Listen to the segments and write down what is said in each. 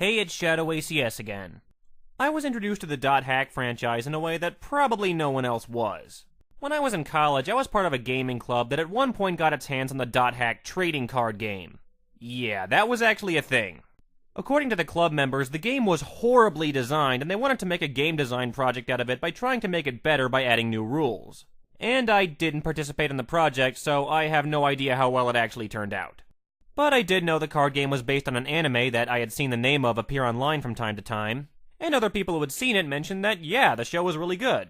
Hey, it's ShadowACS again. I was introduced to the .hack franchise in a way that probably no one else was. When I was in college, I was part of a gaming club that at one point got its hands on the .hack trading card game. Yeah, that was actually a thing. According to the club members, the game was horribly designed, and they wanted to make a game design project out of it by trying to make it better by adding new rules. And I didn't participate in the project, so I have no idea how well it actually turned out. But I did know the card game was based on an anime that I had seen the name of appear online from time to time, and other people who had seen it mentioned that, yeah, the show was really good.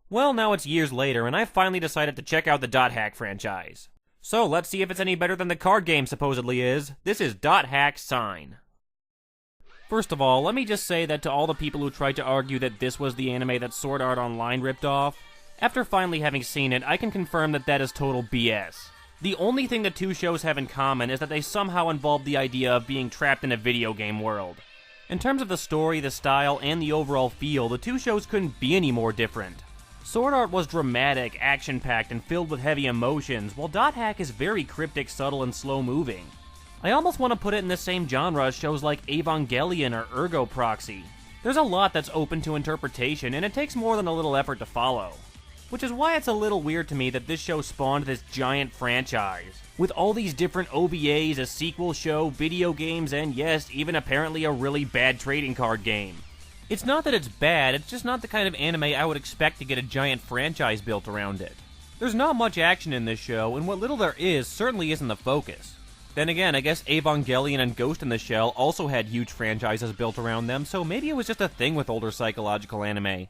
Well, now it's years later, and I finally decided to check out the .hack franchise. So let's see if it's any better than the card game supposedly is. This is .hack Sign. First of all, let me just say that to all the people who tried to argue that this was the anime that Sword Art Online ripped off, after finally having seen it, I can confirm that that is total BS. The only thing the two shows have in common is that they somehow involve the idea of being trapped in a video game world. In terms of the story, the style, and the overall feel, the two shows couldn't be any more different. Sword Art was dramatic, action-packed, and filled with heavy emotions, while .hack is very cryptic, subtle, and slow-moving. I almost want to put it in the same genre as shows like Evangelion or Ergo Proxy. There's a lot that's open to interpretation, and it takes more than a little effort to follow. Which is why it's a little weird to me that this show spawned this giant franchise. With all these different OVAs, a sequel show, video games, and yes, even apparently a really bad trading card game. It's not that it's bad, it's just not the kind of anime I would expect to get a giant franchise built around it. There's not much action in this show, and what little there is certainly isn't the focus. Then again, I guess Evangelion and Ghost in the Shell also had huge franchises built around them, so maybe it was just a thing with older psychological anime.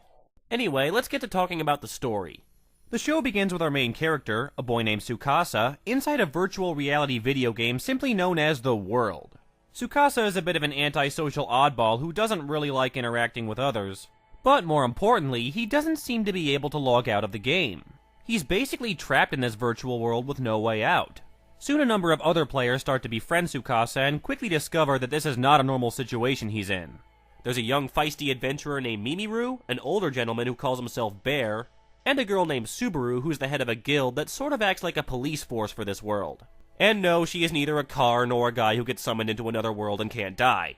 Anyway, let's get to talking about the story. The show begins with our main character, a boy named Tsukasa, inside a virtual reality video game simply known as The World. Tsukasa is a bit of an antisocial oddball who doesn't really like interacting with others. But more importantly, he doesn't seem to be able to log out of the game. He's basically trapped in this virtual world with no way out. Soon a number of other players start to befriend Tsukasa and quickly discover that this is not a normal situation he's in. There's a young feisty adventurer named Mimiru, an older gentleman who calls himself Bear, and a girl named Subaru who's the head of a guild that sort of acts like a police force for this world. And no, she is neither a car nor a guy who gets summoned into another world and can't die.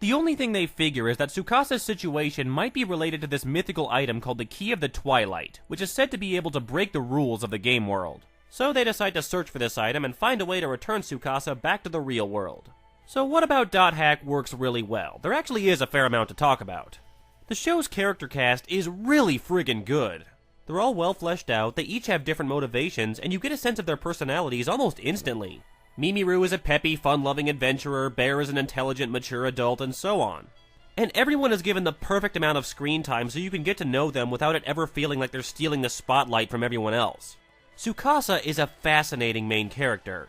The only thing they figure is that Tsukasa's situation might be related to this mythical item called the Key of the Twilight, which is said to be able to break the rules of the game world. So they decide to search for this item and find a way to return Tsukasa back to the real world. So what about .hack works really well? There actually is a fair amount to talk about. The show's character cast is really friggin' good. They're all well fleshed out, they each have different motivations, and you get a sense of their personalities almost instantly. Mimiru is a peppy, fun-loving adventurer, Bear is an intelligent, mature adult, and so on. And everyone is given the perfect amount of screen time so you can get to know them without it ever feeling like they're stealing the spotlight from everyone else. Tsukasa is a fascinating main character.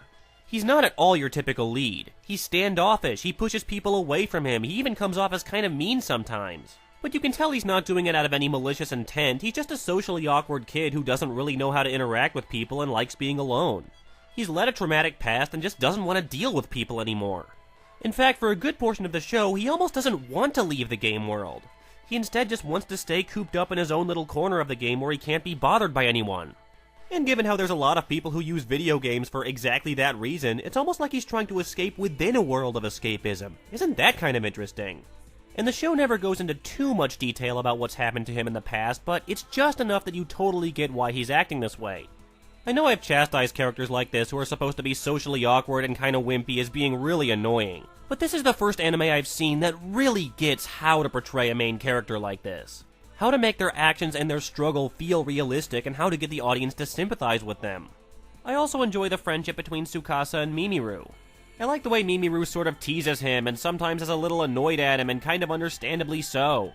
He's not at all your typical lead. He's standoffish, he pushes people away from him, he even comes off as kind of mean sometimes. But you can tell he's not doing it out of any malicious intent, he's just a socially awkward kid who doesn't really know how to interact with people and likes being alone. He's led a traumatic past and just doesn't want to deal with people anymore. In fact, for a good portion of the show, he almost doesn't want to leave the game world. He instead just wants to stay cooped up in his own little corner of the game where he can't be bothered by anyone. And given how there's a lot of people who use video games for exactly that reason, it's almost like he's trying to escape within a world of escapism. Isn't that kind of interesting? And the show never goes into too much detail about what's happened to him in the past, but it's just enough that you totally get why he's acting this way. I know I've chastised characters like this who are supposed to be socially awkward and kinda wimpy as being really annoying, but this is the first anime I've seen that really gets how to portray a main character like this. How to make their actions and their struggle feel realistic, and how to get the audience to sympathize with them. I also enjoy the friendship between Tsukasa and Mimiru. I like the way Mimiru sort of teases him, and sometimes is a little annoyed at him, and kind of understandably so.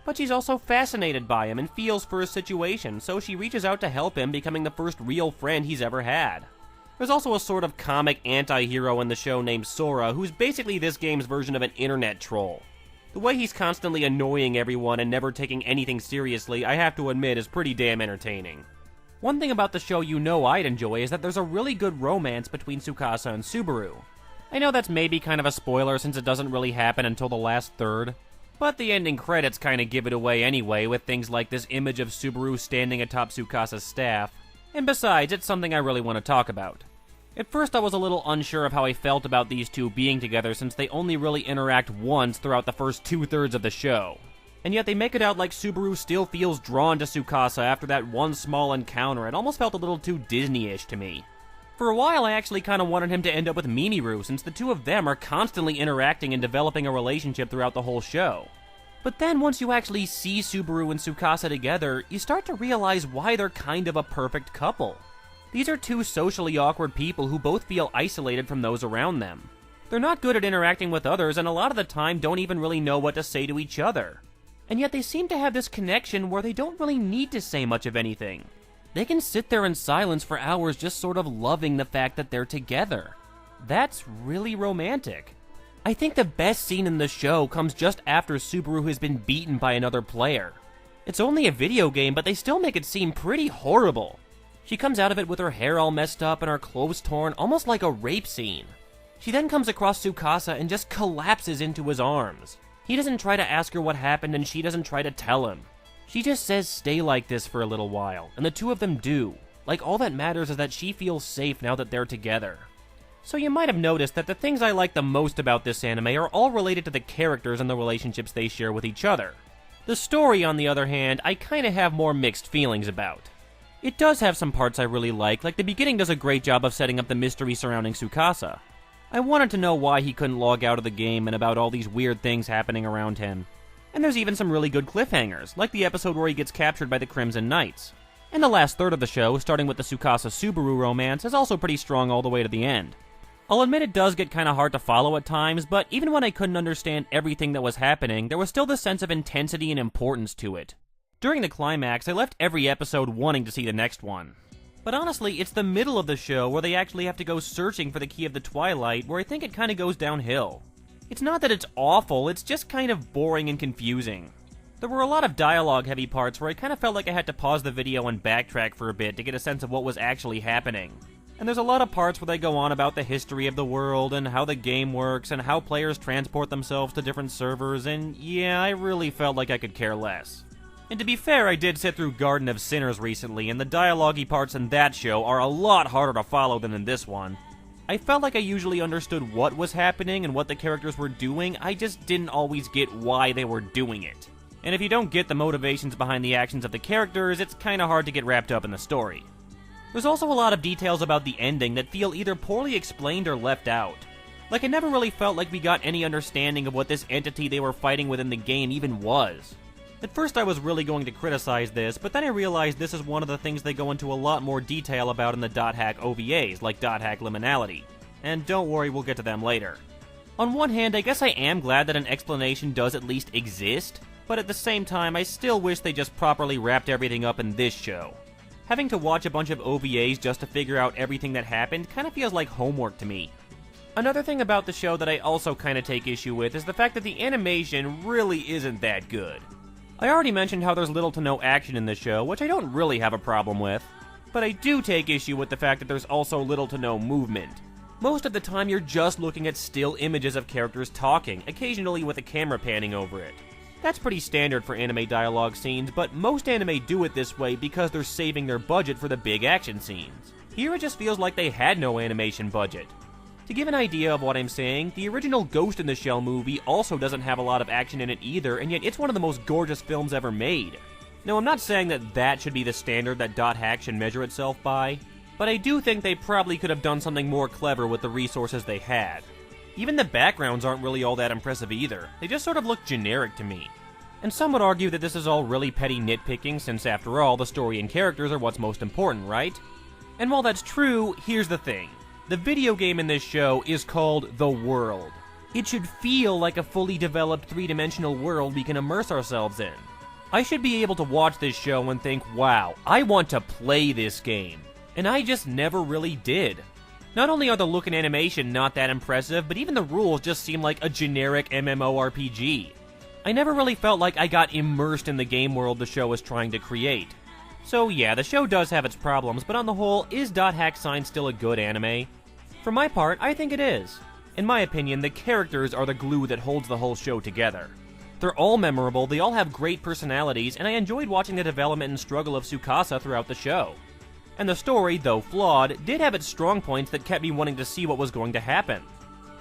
But she's also fascinated by him and feels for his situation, so she reaches out to help him, becoming the first real friend he's ever had. There's also a sort of comic anti-hero in the show named Sora, who's basically this game's version of an internet troll. The way he's constantly annoying everyone and never taking anything seriously, I have to admit, is pretty damn entertaining. One thing about the show you know I'd enjoy is that there's a really good romance between Tsukasa and Subaru. I know that's maybe kind of a spoiler since it doesn't really happen until the last third, but the ending credits kind of give it away anyway, with things like this image of Subaru standing atop Tsukasa's staff, and besides, it's something I really want to talk about. At first I was a little unsure of how I felt about these two being together since they only really interact once throughout the first 2/3 of the show. And yet they make it out like Subaru still feels drawn to Tsukasa after that one small encounter. It almost felt a little too Disney-ish to me. For a while I actually kind of wanted him to end up with Mimiru since the two of them are constantly interacting and developing a relationship throughout the whole show. But then once you actually see Subaru and Tsukasa together, you start to realize why they're kind of a perfect couple. These are two socially awkward people who both feel isolated from those around them. They're not good at interacting with others and a lot of the time don't even really know what to say to each other. And yet they seem to have this connection where they don't really need to say much of anything. They can sit there in silence for hours just sort of loving the fact that they're together. That's really romantic. I think the best scene in the show comes just after Subaru has been beaten by another player. It's only a video game, but they still make it seem pretty horrible. She comes out of it with her hair all messed up and her clothes torn, almost like a rape scene. She then comes across Tsukasa and just collapses into his arms. He doesn't try to ask her what happened and she doesn't try to tell him. She just says stay like this for a little while, and the two of them do. Like all that matters is that she feels safe now that they're together. So you might have noticed that the things I like the most about this anime are all related to the characters and the relationships they share with each other. The story, on the other hand, I kinda have more mixed feelings about. It does have some parts I really like the beginning does a great job of setting up the mystery surrounding Tsukasa. I wanted to know why he couldn't log out of the game and about all these weird things happening around him. And there's even some really good cliffhangers, like the episode where he gets captured by the Crimson Knights. And the last third of the show, starting with the Tsukasa-Subaru romance, is also pretty strong all the way to the end. I'll admit it does get kinda hard to follow at times, but even when I couldn't understand everything that was happening, there was still this sense of intensity and importance to it. During the climax, I left every episode wanting to see the next one. But honestly, it's the middle of the show where they actually have to go searching for the Key of the Twilight where I think it kinda goes downhill. It's not that it's awful, it's just kind of boring and confusing. There were a lot of dialogue-heavy parts where I kinda felt like I had to pause the video and backtrack for a bit to get a sense of what was actually happening. And there's a lot of parts where they go on about the history of the world and how the game works and how players transport themselves to different servers, and yeah, I really felt like I could care less. And to be fair, I did sit through Garden of Sinners recently, and the dialogue-y parts in that show are a lot harder to follow than in this one. I felt like I usually understood what was happening and what the characters were doing, I just didn't always get why they were doing it. And if you don't get the motivations behind the actions of the characters, it's kinda hard to get wrapped up in the story. There's also a lot of details about the ending that feel either poorly explained or left out. Like, I never really felt like we got any understanding of what this entity they were fighting within the game even was. At first I was really going to criticize this, but then I realized this is one of the things they go into a lot more detail about in the .hack OVAs, like .hack Liminality. And don't worry, we'll get to them later. On one hand, I guess I am glad that an explanation does at least exist, but at the same time, I still wish they just properly wrapped everything up in this show. Having to watch a bunch of OVAs just to figure out everything that happened kinda feels like homework to me. Another thing about the show that I also kinda take issue with is the fact that the animation really isn't that good. I already mentioned how there's little to no action in this show, which I don't really have a problem with, but I do take issue with the fact that there's also little to no movement. Most of the time you're just looking at still images of characters talking, occasionally with a camera panning over it. That's pretty standard for anime dialogue scenes, but most anime do it this way because they're saving their budget for the big action scenes. Here it just feels like they had no animation budget. To give an idea of what I'm saying, the original Ghost in the Shell movie also doesn't have a lot of action in it either, and yet it's one of the most gorgeous films ever made. Now, I'm not saying that that should be the standard that .hack should measure itself by, but I do think they probably could have done something more clever with the resources they had. Even the backgrounds aren't really all that impressive either, they just sort of look generic to me. And some would argue that this is all really petty nitpicking since after all, the story and characters are what's most important, right? And while that's true, here's the thing. The video game in this show is called The World. It should feel like a fully developed three-dimensional world we can immerse ourselves in. I should be able to watch this show and think, wow, I want to play this game. And I just never really did. Not only are the look and animation not that impressive, but even the rules just seem like a generic MMORPG. I never really felt like I got immersed in the game world the show is trying to create. So yeah, the show does have its problems, but on the whole, is .hack Sign still a good anime? For my part, I think it is. In my opinion, the characters are the glue that holds the whole show together. They're all memorable, they all have great personalities, and I enjoyed watching the development and struggle of Tsukasa throughout the show. and the story, though flawed, did have its strong points that kept me wanting to see what was going to happen.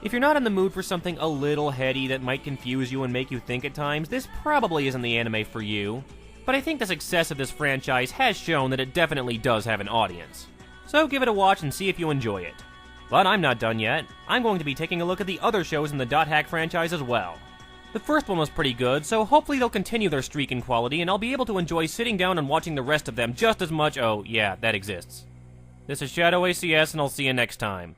If you're not in the mood for something a little heady that might confuse you and make you think at times, this probably isn't the anime for you. But I think the success of this franchise has shown that it definitely does have an audience. So give it a watch and see if you enjoy it. But I'm not done yet. I'm going to be taking a look at the other shows in the .hack franchise as well. The first one was pretty good, so hopefully they'll continue their streak in quality and I'll be able to enjoy sitting down and watching the rest of them just as much. Oh, yeah, that exists. This is ShadowACS and I'll see you next time.